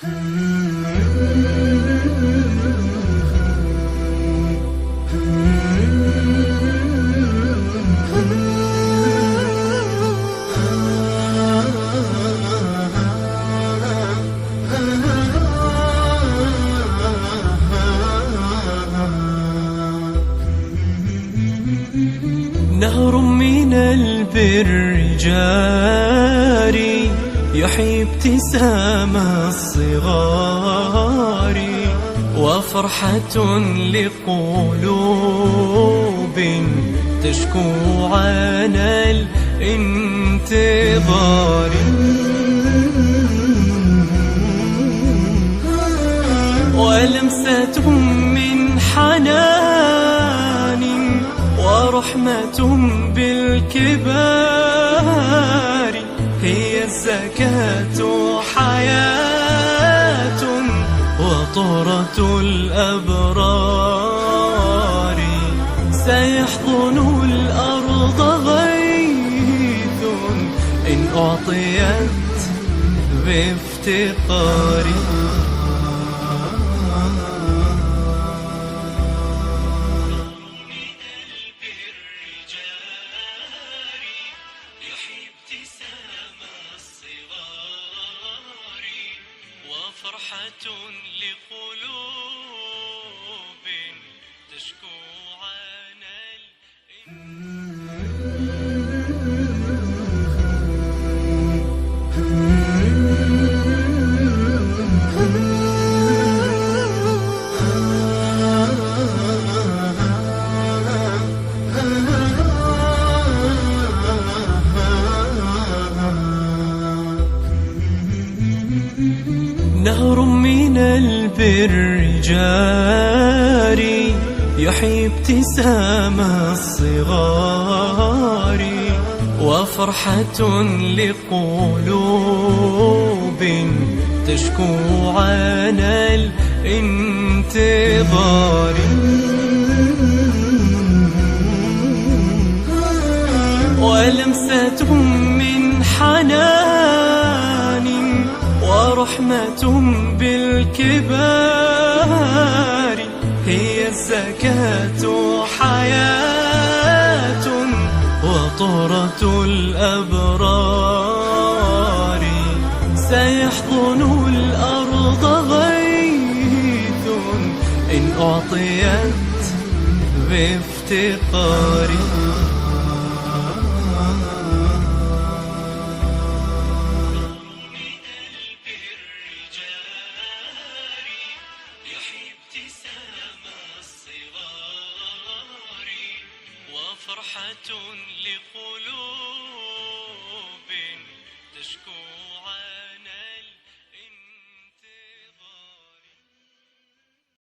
نهر من البر جاري يحيي ابتسام الصغار، وفرحة لقلوب تشكو عن الانتظار. ولمسة من حنان ورحمة بالكبار، هي الزكاة حياة وطهرة الأبرار. سيحضن الأرض غيث إن أعطيت بافتقار. وفرحة لقلوب تشكو عن نهر من البر جاري يحيي ابتسام الصغار، وفرحة لقلوب تشكو عن الانتظار. ولمسة من حنان ورحمة بالكبار، هي الزكاة حياة وطهرة الأبرار. سيحضن الأرض غيث إن أعطيت بافتقار. وفرحة لقلوب تشكو